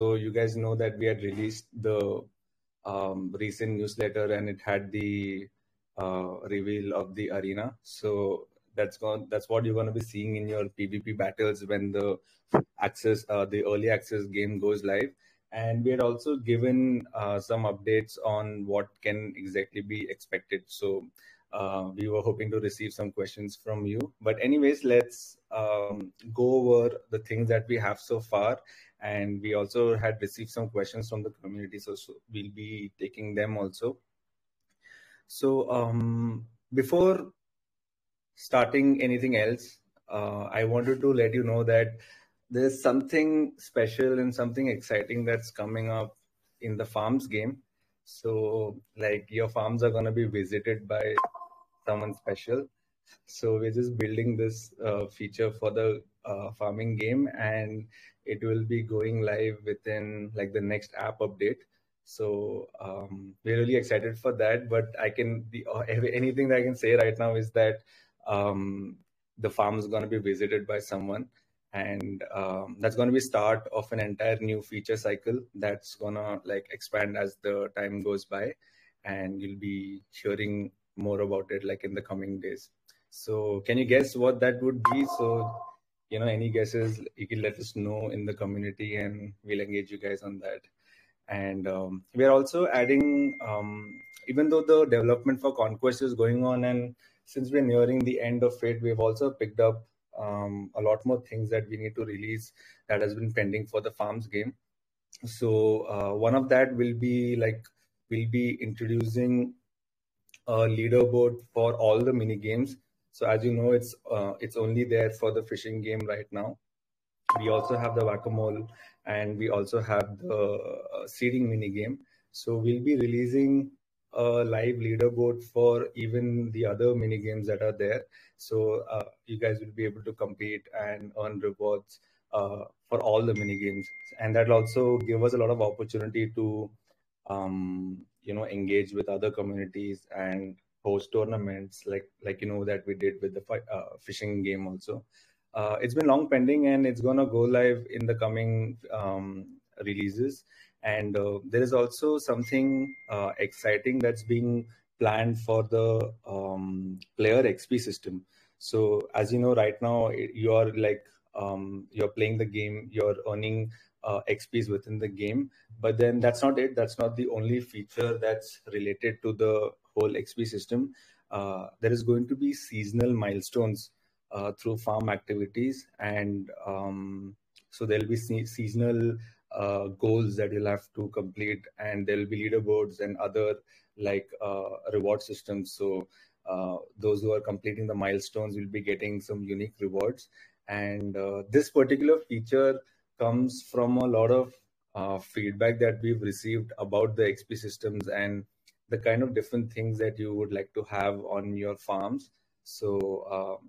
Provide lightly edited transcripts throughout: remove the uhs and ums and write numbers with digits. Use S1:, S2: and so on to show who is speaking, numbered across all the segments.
S1: So you guys know that we had released the recent newsletter, and it had the reveal of the arena. So that's what you're going to be seeing in your PvP battles when the early access game goes live. And we had also given some updates on what can exactly be expected. So we were hoping to receive some questions from you. But anyways, let's go over the things that we have so far. And we also had received some questions from the community, so we'll be taking them also. So before starting anything else, I wanted to let you know that there's something special and something exciting that's coming up in the farms game. So like your farms are going to be visited by someone special. So we're just building this feature for the farming game, and it will be going live within like the next app update. So we're really excited for that. But anything that I can say right now is that the farm is going to be visited by someone, and that's going to be start of an entire new feature cycle that's going to like expand as the time goes by, and you'll be hearing more about it like in the coming days. So can you guess what that would be? So, any guesses, you can let us know in the community and we'll engage you guys on that. And we are also adding, even though the development for Conquest is going on, and since we're nearing the end of it, we've also picked up a lot more things that we need to release that has been pending for the farms game. So one of that will be we'll be introducing a leaderboard for all the mini games. So as you know, it's only there for the fishing game right now. We also have the whack-a-mole, and we also have the seeding mini game. So we'll be releasing a live leaderboard for even the other mini games that are there. So you guys will be able to compete and earn rewards for all the mini games, and that'll also give us a lot of opportunity to engage with other communities and host tournaments that we did with the fishing game also. It's been long pending, and it's going to go live in the coming releases. And there is also something exciting that's being planned for the player XP system. So as you know, right now you're you're playing the game, you're earning XPs within the game, but then that's not it. That's not the only feature that's related to the whole XP system. There is going to be seasonal milestones through farm activities, and so there'll be seasonal goals that you'll have to complete, and there'll be leaderboards and other reward systems. So those who are completing the milestones will be getting some unique rewards. And this particular feature comes from a lot of feedback that we've received about the XP systems and the kind of different things that you would like to have on your farms. So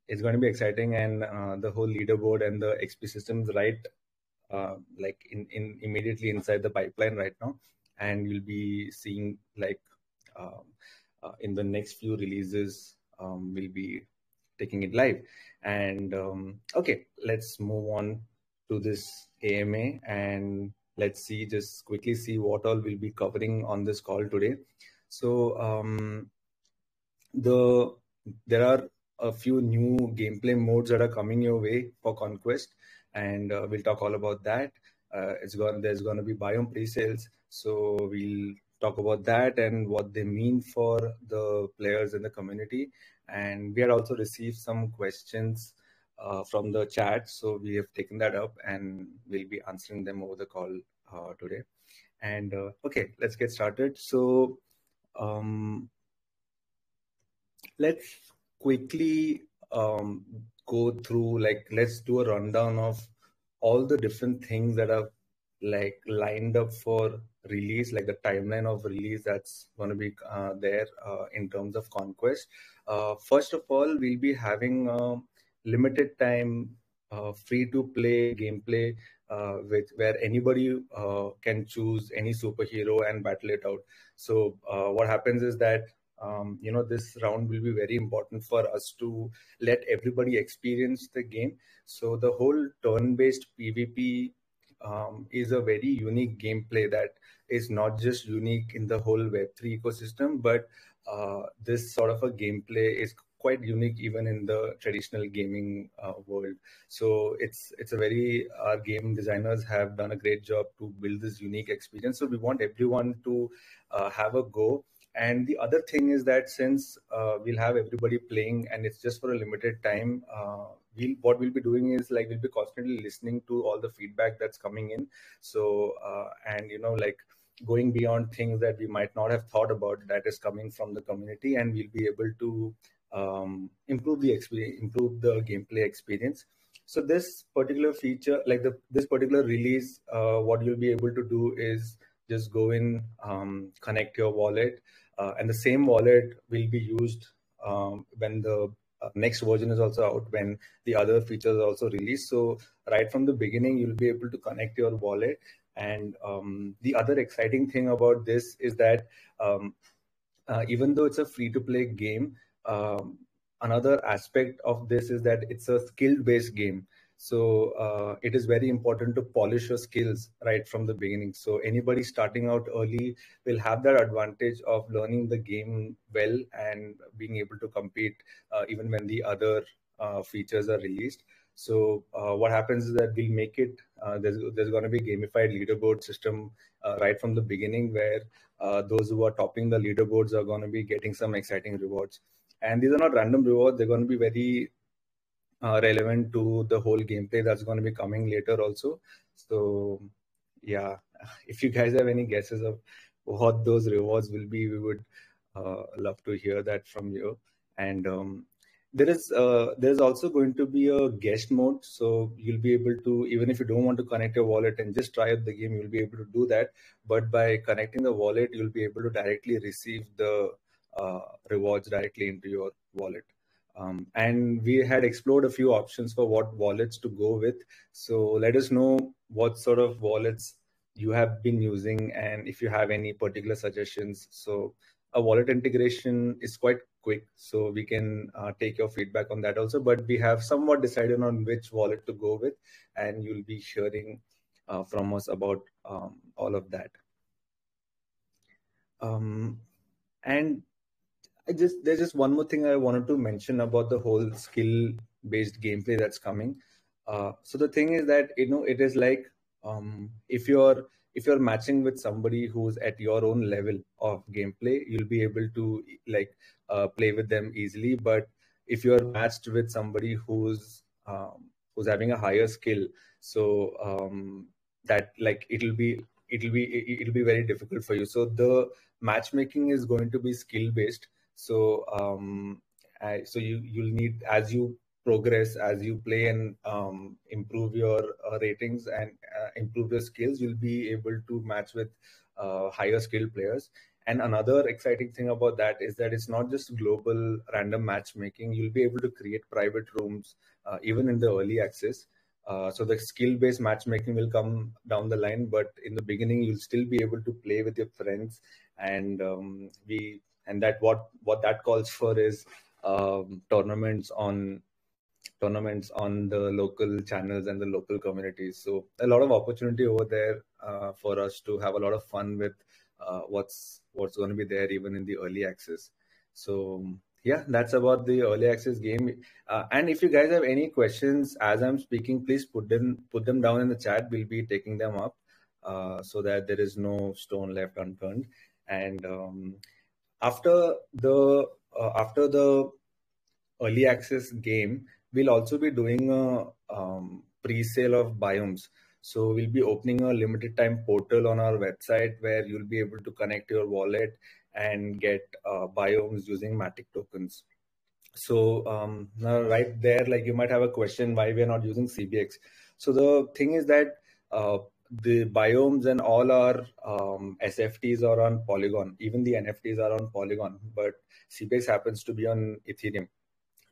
S1: it's going to be exciting, and the whole leaderboard and the XP systems in immediately inside the pipeline right now, and you'll be seeing in the next few releases we'll be taking it live. And okay, let's move on to this AMA, and let's just quickly see what all we'll be covering on this call today. So there are a few new gameplay modes that are coming your way for Conquest, and we'll talk all about that. There's going to be biome pre-sales, so we'll talk about that and what they mean for the players in the community. And we had also received some questions from the chat, so we have taken that up and we'll be answering them over the call today. And okay, let's get started. So let's quickly go through, let's do a rundown of all the different things that are lined up for release, like the timeline of release that's going to be there in terms of Conquest. First of all, we'll be having a limited time free to play gameplay where anybody can choose any superhero and battle it out. So what happens is that this round will be very important for us to let everybody experience the game. So the whole turn-based PvP is a very unique gameplay that is not just unique in the whole Web3 ecosystem, but this sort of a gameplay is quite unique even in the traditional gaming world. So it's a very, our game designers have done a great job to build this unique experience. So we want everyone to have a go. And the other thing is that since we'll have everybody playing and it's just for a limited time, what we'll be doing is like we'll be constantly listening to all the feedback that's coming in. So and like going beyond things that we might not have thought about that is coming from the community, and we'll be able to improve the experience, improve the gameplay experience. So this particular feature, like this particular release, what you'll be able to do is just go in, connect your wallet, and the same wallet will be used when the next version is also out, when the other features are also released. So right from the beginning, you'll be able to connect your wallet. And the other exciting thing about this is that even though it's a free-to-play game, another aspect of this is that it's a skill-based game. So it is very important to polish your skills right from the beginning. So anybody starting out early will have that advantage of learning the game well and being able to compete even when the other features are released. So what happens is that we'll make it, there's going to be a gamified leaderboard system right from the beginning, where those who are topping the leaderboards are going to be getting some exciting rewards. And these are not random rewards. They're going to be very relevant to the whole gameplay that's going to be coming later also. So yeah, if you guys have any guesses of what those rewards will be, we would love to hear that from you. And there's also going to be a guest mode, so you'll be able to, even if you don't want to connect your wallet and just try out the game, you'll be able to do that. But by connecting the wallet, you'll be able to directly receive the rewards directly into your wallet. And we had explored a few options for what wallets to go with. So let us know what sort of wallets you have been using and if you have any particular suggestions. So a wallet integration is quite quick, so we can take your feedback on that also. But we have somewhat decided on which wallet to go with, and you'll be hearing from us about all of that. And there's just one more thing I wanted to mention about the whole skill-based gameplay that's coming. So the thing is that it is like if you're matching with somebody who's at your own level of gameplay, you'll be able to like play with them easily. But if you're matched with somebody who's having a higher skill, so that like it'll be very difficult for you. So the matchmaking is going to be skill based. So so you'll need, as you progress, as you play and improve your ratings and improve your skills, you'll be able to match with higher skilled players. And another exciting thing about that is that it's not just global random matchmaking. You'll be able to create private rooms even in the early access. So the skill-based matchmaking will come down the line, but in the beginning, you'll still be able to play with your friends. And that what that calls for is tournaments on the local channels and the local communities. So a lot of opportunity over there for us to have a lot of fun with what's going to be there even in the early access. So yeah, that's about the early access game. And if you guys have any questions as I'm speaking, please put them down in the chat. We'll be taking them up so that there is no stone left unturned. And after the early access game, we'll also be doing a pre-sale of biomes. So we'll be opening a limited time portal on our website where you'll be able to connect your wallet and get biomes using Matic tokens. So now right there, like you might have a question why we are not using CBX. So the thing is that the biomes and all our SFTs are on Polygon. Even the NFTs are on Polygon, but CBX happens to be on Ethereum.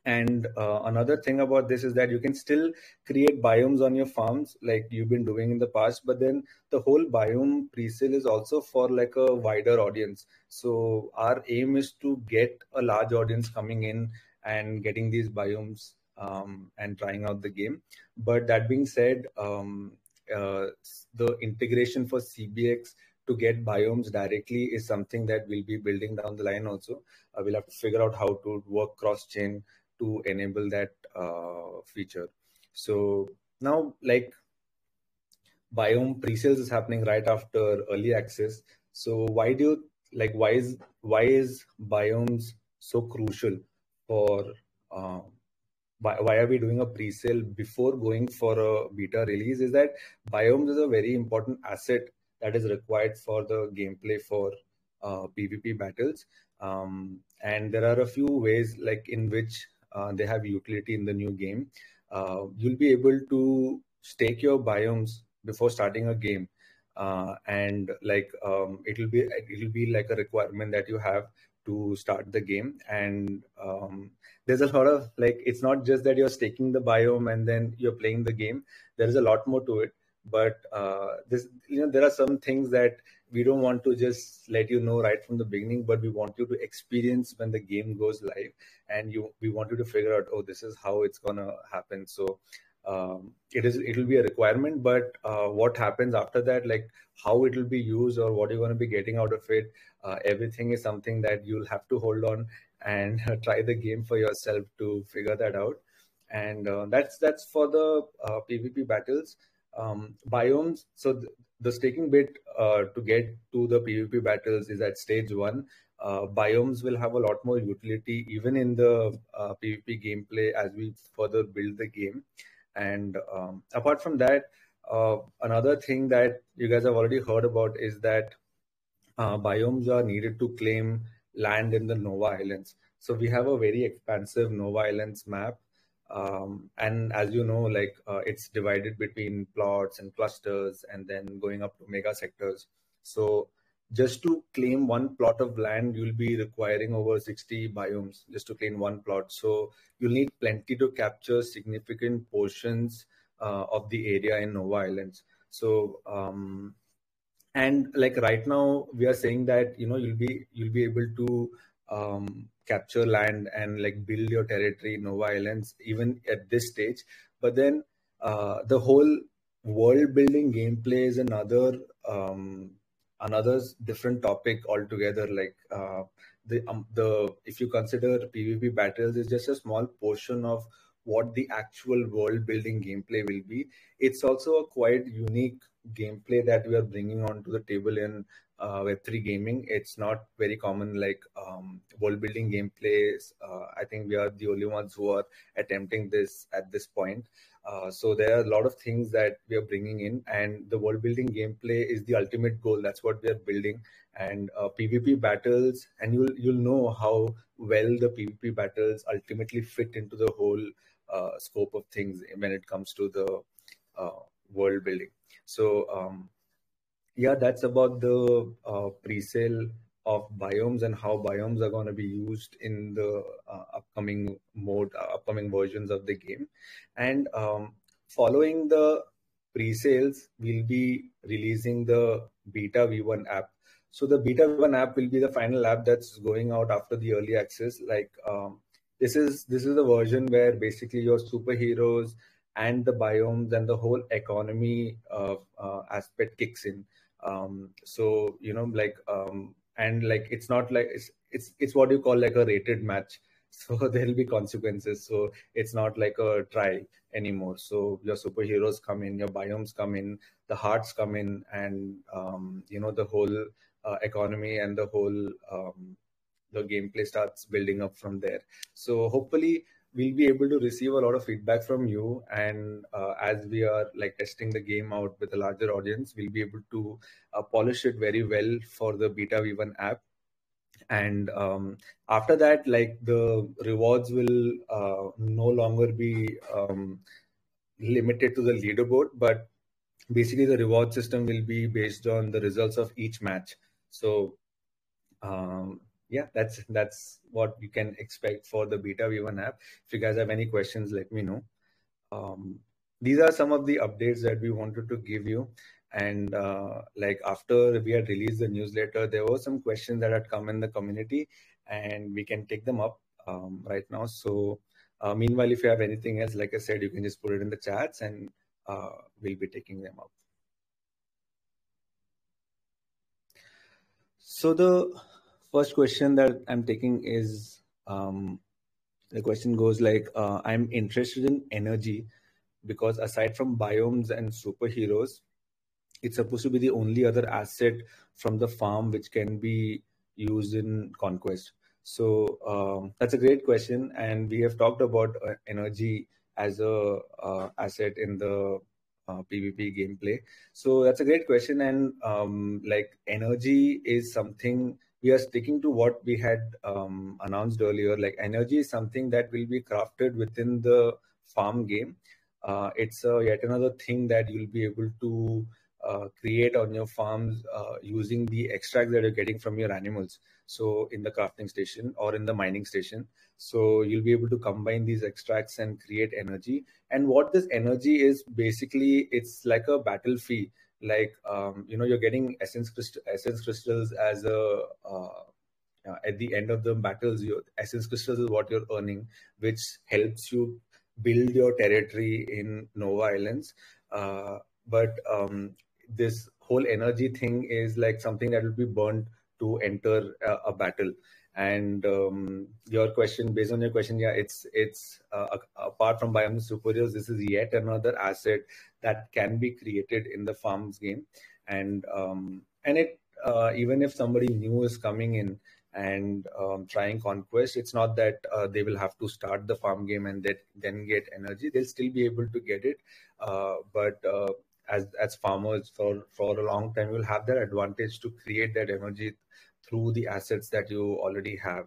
S1: And another thing about this is that you can still create biomes on your farms like you've been doing in the past, but then the whole biome presale is also for like a wider audience. So our aim is to get a large audience coming in and getting these biomes and trying out the game. But that being said, the integration for CBX to get biomes directly is something that we'll be building down the line also. We'll have to figure out how to work cross-chain to enable that feature. So now, like, biome pre-sales is happening right after early access. So why is biomes so crucial for uh, why are we doing a pre-sale before going for a beta release? Is that biomes is a very important asset that is required for the gameplay for PvP battles. And there are a few ways like in which they have utility in the new game. You'll be able to stake your biomes before starting a game. And like it'll be like a requirement that you have to start the game. And there's a lot of, like, it's not just that you're staking the biome and then you're playing the game. There is a lot more to it. But there are some things that we don't want to just let you know right from the beginning, but we want you to experience when the game goes live, and we want you to figure out, oh, this is how it's gonna happen. So it'll be a requirement, but what happens after that, like how it will be used or what you're going to be getting out of it, everything is something that you'll have to hold on and try the game for yourself to figure that out. And that's for the PvP battles. Biomes. So the staking bit to get to the PvP battles is at stage 1. Biomes will have a lot more utility even in the PvP gameplay as we further build the game. And apart from that, another thing that you guys have already heard about is that biomes are needed to claim land in the Nova Islands. So we have a very expansive Nova Islands map. And as you know, like it's divided between plots and clusters and then going up to mega sectors. So just to claim one plot of land, you'll be requiring over 60 biomes just to claim one plot. So you'll need plenty to capture significant portions of the area in Nova Islands. So and like right now we are saying that you'll be able to capture land and like build your territory in Nova Islands even at this stage. But then the whole world building gameplay is another different topic altogether. Like the if you consider PvP battles is just a small portion of what the actual world building gameplay will be. It's also a quite unique gameplay that we are bringing onto the table in Web3 gaming. It's not very common like world building gameplays. I think we are the only ones who are attempting this at this point. So there are a lot of things that we are bringing in, and the world building gameplay is the ultimate goal. That's what we are building. And PvP battles, and you'll know how well the PvP battles ultimately fit into the whole scope of things when it comes to the world building. So yeah, that's about the pre-sale of biomes and how biomes are going to be used in the upcoming versions of the game. And following the pre-sales, we'll be releasing the beta V1 app. So the beta V1 app will be the final app that's going out after the early access. Like this is the version where basically your superheroes and the biomes and the whole economy aspect kicks in. So and like it's not like it's what you call like a rated match. So there'll be consequences. So it's not like a trial anymore. So your superheroes come in, your biomes come in, the hearts come in, and the whole economy and the gameplay starts building up from there. So hopefully we'll be able to receive a lot of feedback from you, and as we are like testing the game out with a larger audience, we'll be able to polish it very well for the beta V1 app. And after that, like the rewards will no longer be limited to the leaderboard, but basically the reward system will be based on the results of each match. So yeah, that's what you can expect for the beta V1 app. If you guys have any questions, let me know. These are some of the updates that we wanted to give you. And like after we had released the newsletter, there were some questions that had come in the community, and we can take them up right now. So meanwhile, if you have anything else, like I said, you can just put it in the chats, and we'll be taking them up. So the first question that I'm taking is, the question goes like, I'm interested in energy because aside from biomes and superheroes, it's supposed to be the only other asset from the farm which can be used in Conquest. So that's a great question, and we have talked about energy as a asset in the PvP gameplay. So that's a great question, and like energy is something we are sticking to what we had announced earlier. Like energy is something that will be crafted within the farm game. It's yet another thing that you'll be able to create on your farms using the extract that you're getting from your animals. So in the crafting station or in the mining station. So you'll be able to combine these extracts and create energy. And what this energy is basically, it's like a battle fee. Like you're getting essence crystals as a at the end of the battles. Your essence crystals is what you're earning, which helps you build your territory in Nova Islands. But this whole energy thing is like something that will be burned to enter a battle. And your question, based on your question, yeah, it's apart from biomes superiors, this is yet another asset that can be created in the farms game. And it even if somebody new is coming in and trying Conquest, it's not that they will have to start the farm game and then get energy. They'll still be able to get it, but as farmers for a long time, you'll have that advantage to create that energy through the assets that you already have.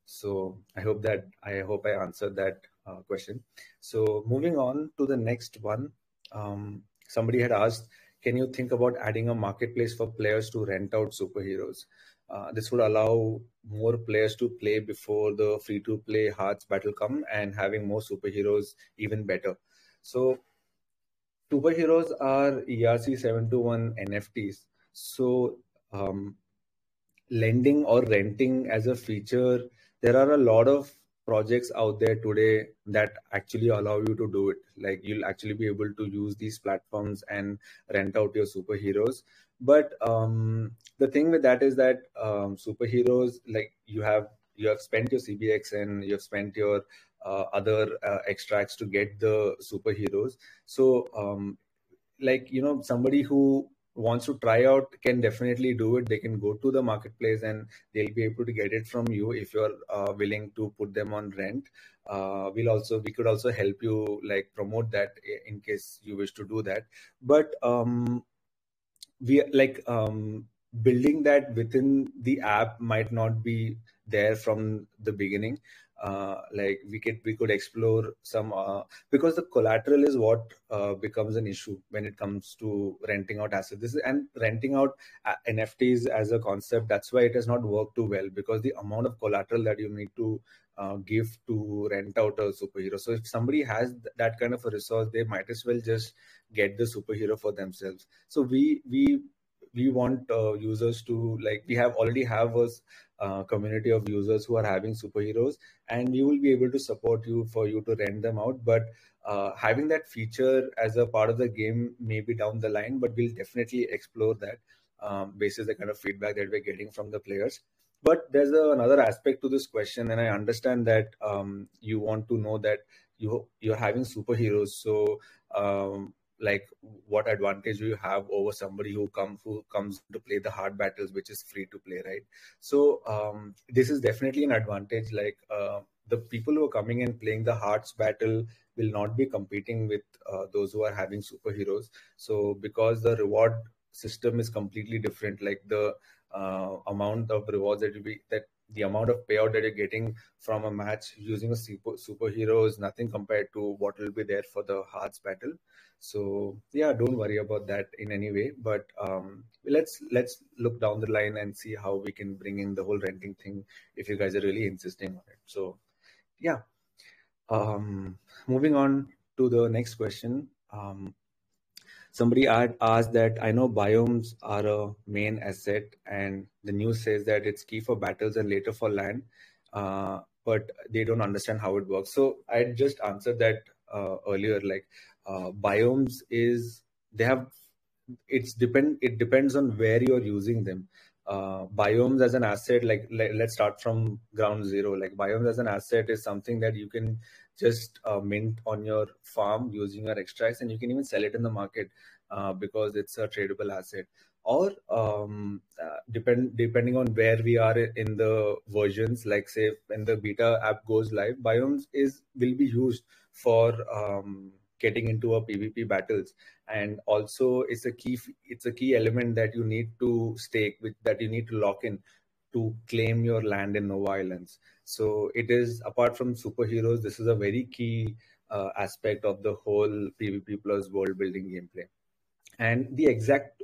S1: So I hope I answered that question. So moving on to the next one, somebody had asked, can you think about adding a marketplace for players to rent out superheroes? This would allow more players to play before the free-to-play Hearts battle come, and having more superheroes even better. So superheroes are ERC-721 NFTs. So lending or renting as a feature, there are a lot of projects out there today that actually allow you to do it. Like you'll actually be able to use these platforms and rent out your superheroes. But the thing with that is that superheroes, like you have spent your CBX and you have spent your other extracts to get the superheroes. So somebody who wants to try out can definitely do it. They can go to the marketplace and they'll be able to get it from you if you're willing to put them on rent. We could also help you like promote that in case you wish to do that. But we like building that within the app might not be there from the beginning. Like we could explore some because the collateral is what becomes an issue when it comes to renting out assets. And renting out NFTs as a concept, that's why it has not worked too well, because the amount of collateral that you need to give to rent out a superhero. So if somebody has that kind of a resource, they might as well just get the superhero for themselves. So we want users to, like, we already have a community of users who are having superheroes, and we will be able to support you for you to rent them out. But having that feature as a part of the game maybe down the line, but we'll definitely explore that basis the kind of feedback that we're getting from the players. But there's another aspect to this question, and I understand that you want to know that you're having superheroes. So like, what advantage do you have over somebody who comes to play the hard battles, which is free to play, right? So this is definitely an advantage. Like the people who are coming and playing the hearts battle will not be competing with those who are having superheroes. So because the reward system is completely different, like the amount of rewards that the amount of payout that you're getting from a match using a superhero is nothing compared to what will be there for the hearts battle. So yeah, don't worry about that in any way. But let's look down the line and see how we can bring in the whole renting thing if you guys are really insisting on it. So yeah, moving on to the next question. Somebody had asked that I know biomes are a main asset, and the news says that it's key for battles and later for land, but they don't understand how it works. So I just answered that earlier. Like biomes is they have it depends on where you're using them. Biomes as an asset, let's start from ground zero. Like biomes as an asset is something that you can just mint on your farm using your extracts, and you can even sell it in the market because it's a tradable asset. Or depending on where we are in the versions, like say when the beta app goes live, biomes is will be used for getting into a PvP battles. And also it's a key element that you need to stake with, that you need to lock in to claim your land in Nova Islands. So it is, apart from superheroes, this is a very key aspect of the whole PvP plus world building gameplay. And the exact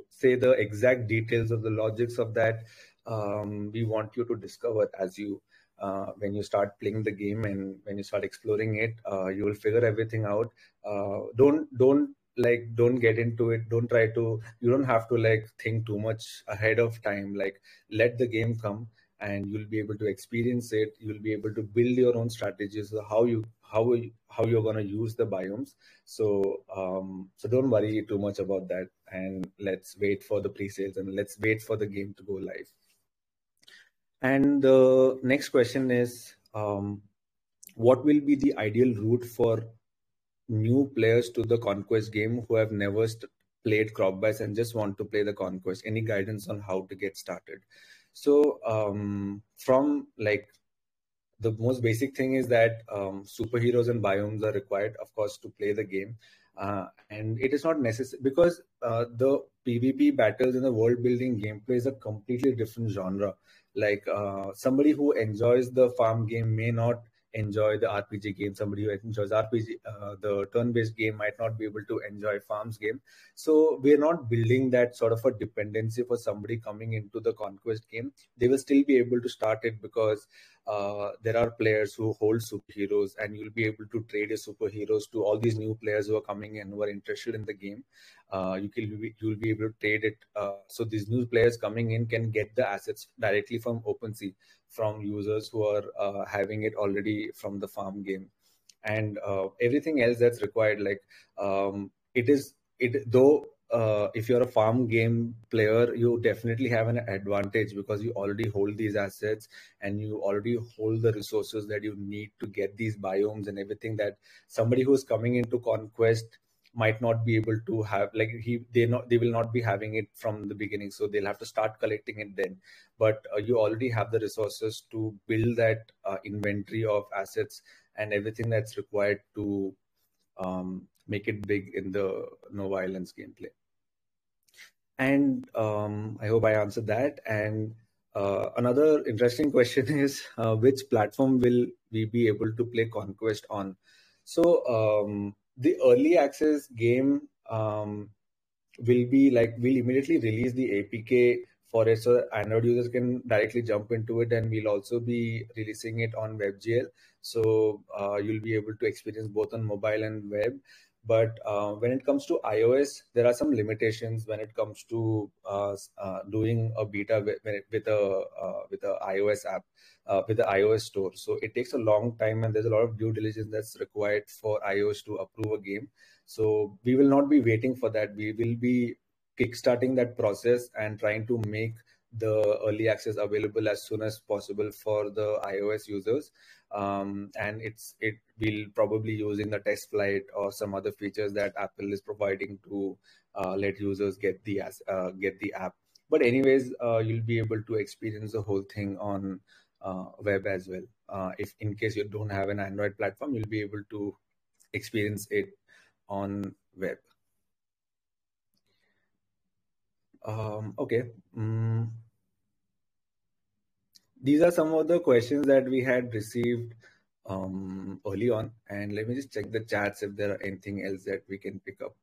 S1: details of the logics of that, we want you to discover as you when you start playing the game, and when you start exploring it, you will figure everything out. Don't get into it, don't try to, you don't have to like think too much ahead of time. Like, let the game come, and you'll be able to experience it. You'll be able to build your own strategies of how you're going to use the biomes. So don't worry too much about that, and let's wait for the pre-sales, and let's wait for the game to go live. And the next question is, what will be the ideal route for new players to the Conquest game who have never played CropBytes and just want to play the Conquest? Any guidance on how to get started? So from like the most basic thing is that superheroes and biomes are required, of course, to play the game. And it is not necessary because the PvP battles in the world building gameplay is a completely different genre. Like somebody who enjoys the farm game may not enjoy the RPG game. Somebody who enjoys RPG, the turn-based game, might not be able to enjoy farms game. So we're not building that sort of a dependency for somebody coming into the Conquest game. They will still be able to start it because there are players who hold superheroes, and you'll be able to trade your superheroes to all these new players who are coming in, who are interested in the game. You'll be able to trade it. So these new players coming in can get the assets directly from OpenSea, from users who are having it already from the farm game. And everything else that's required, like though if you're a farm game player, you definitely have an advantage because you already hold these assets, and you already hold the resources that you need to get these biomes and everything that somebody who's coming into Conquest might not be able to have. Like they will not be having it from the beginning, so they'll have to start collecting it then. But you already have the resources to build that inventory of assets and everything that's required to make it big in the Nova Islands gameplay. And I hope I answered that. And another interesting question is, which platform will we be able to play Conquest on? So the early access game we'll immediately release the APK for it, so Android users can directly jump into it, and we'll also be releasing it on WebGL. So you'll be able to experience both on mobile and web. But when it comes to iOS, there are some limitations when it comes to doing a beta with a iOS app, with the iOS store. So it takes a long time, and there's a lot of due diligence that's required for iOS to approve a game. So we will not be waiting for that. We will be kickstarting that process and trying to make the early access available as soon as possible for the iOS users. And we'll probably using the test flight or some other features that Apple is providing to let users get the app. But anyways, you'll be able to experience the whole thing on web as well. If in case you don't have an Android platform, you'll be able to experience it on web. Okay. These are some of the questions that we had received early on, and let me just check the chats if there are anything else that we can pick up.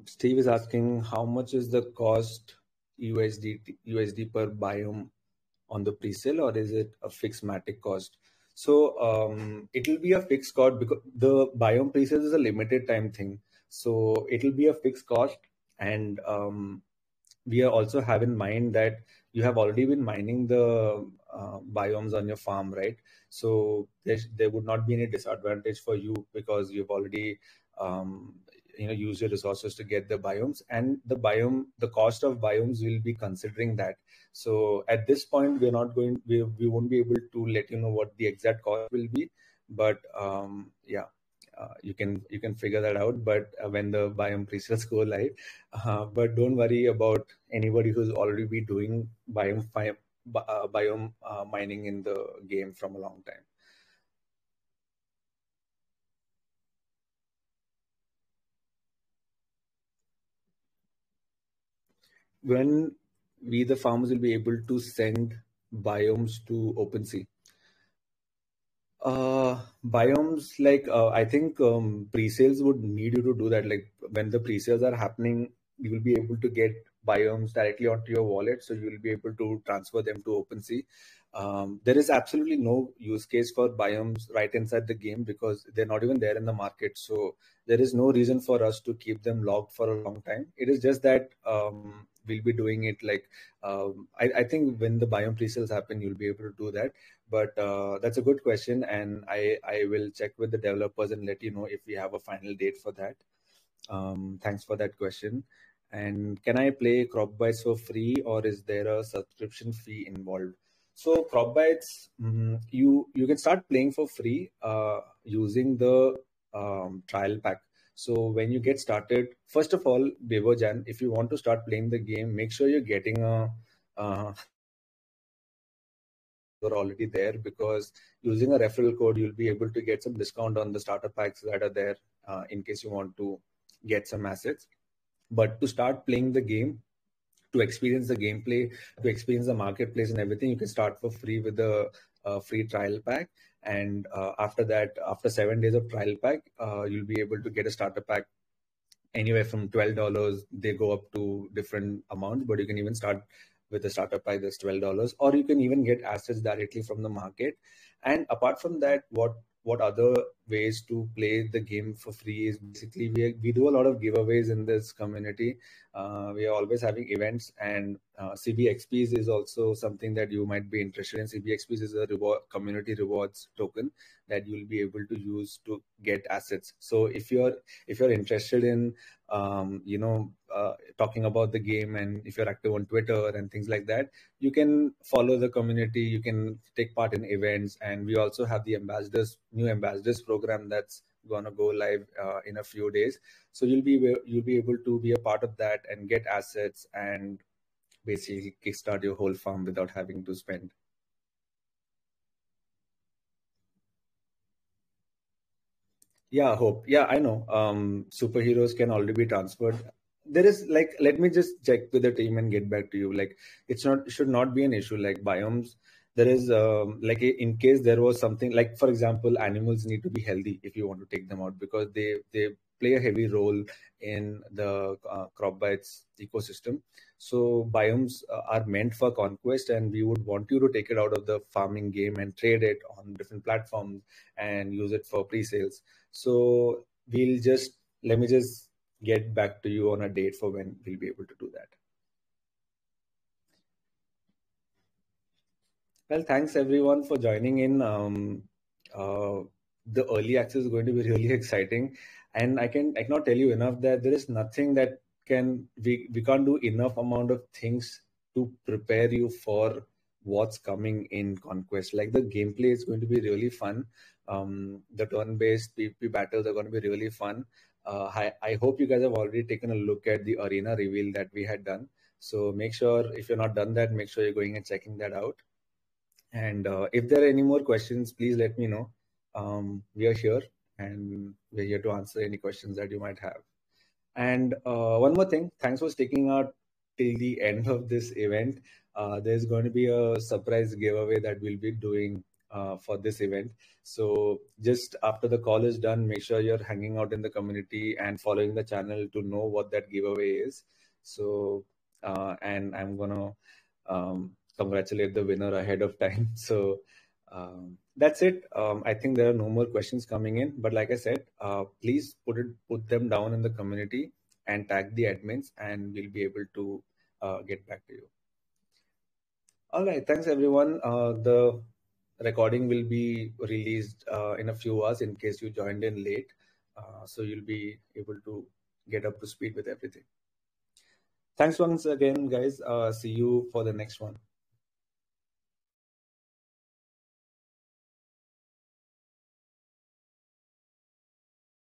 S1: Steve is asking, how much is the cost USD per biome on the pre-sale, or is it a fixed matic cost? So it will be a fixed cost because the biome pre-sales is a limited time thing. So it will be a fixed cost, and we are also have in mind that you have already been mining the biomes on your farm, right? So there would not be any disadvantage for you because you've already um, used your resources to get the biomes, and the cost of biomes will be considering that. So at this point, we won't be able to let you know what the exact cost will be, but yeah, you can figure that out. But when the biome presales go live, but don't worry about anybody who's already been doing biome mining in the game from a long time. When we, the farmers, will be able to send biomes to OpenSea. Biomes, like I think pre-sales would need you to do that. Like when the pre-sales are happening, you will be able to get biomes directly onto your wallet, so you will be able to transfer them to OpenSea. There is absolutely no use case for biomes right inside the game because they're not even there in the market. So there is no reason for us to keep them logged for a long time. It is just that we'll be doing it like I think when the biome pre-sales happen, you'll be able to do that. But that's a good question, and I will check with the developers and let you know if we have a final date for that. Thanks for that question. And can I play CropBytes for free, or is there a subscription fee involved? So CropBytes, you can start playing for free using the trial pack. So when you get started, first of all, Bevojan, if you want to start playing the game, make sure you're getting a are already there, because using a referral code, you'll be able to get some discount on the starter packs that are there in case you want to get some assets. But to start playing the game, to experience the gameplay, to experience the marketplace and everything, you can start for free with the free trial pack. And after that, after 7 days of trial pack, you'll be able to get a starter pack anywhere from $12. They go up to different amounts, but you can even start with a starter pack that's $12, or you can even get assets directly from the market. And apart from that, what other ways to play the game for free is basically we do a lot of giveaways in this community. We are always having events, and CBXPs is also something that you might be interested in. CBXPs is a community rewards token that you'll be able to use to get assets. So if you're interested in talking about the game, and if you're active on Twitter and things like that, you can follow the community, you can take part in events. And we also have the new ambassadors program that's gonna go live in a few days. So you'll be able to be a part of that and get assets and basically kickstart your whole farm without having to spend. Yeah, hope. Yeah, I know. Superheroes can already be transferred. There is like, let me just check with the team and get back to you. Like, it should not be an issue. Like biomes, there is like in case there was something like, for example, animals need to be healthy if you want to take them out, because they play a heavy role in the crop bites ecosystem. So biomes are meant for conquest, and we would want you to take it out of the farming game and trade it on different platforms and use it for pre-sales. So let me just get back to you on a date for when we'll be able to do that. Well, thanks everyone for joining in. The early access is going to be really exciting, and I cannot tell you enough that there is nothing that we can't do enough amount of things to prepare you for what's coming in Conquest. Like the gameplay is going to be really fun. The turn-based PvP battles are going to be really fun. I hope you guys have already taken a look at the arena reveal that we had done. So make sure, if you're not done that, make sure you're going and checking that out. And if there are any more questions, please let me know. We are here, and we're here to answer any questions that you might have. And one more thing, thanks for sticking out till the end of this event. There's going to be a surprise giveaway that we'll be doing for this event. So just after the call is done, make sure you're hanging out in the community and following the channel to know what that giveaway is. So, and I'm gonna congratulate the winner ahead of time. So that's it. I think there are no more questions coming in, but like I said, please put them down in the community and tag the admins, and we'll be able to get back to you. All right, thanks everyone. The recording will be released in a few hours in case you joined in late. So you'll be able to get up to speed with everything. Thanks once again, guys. See you for the next one.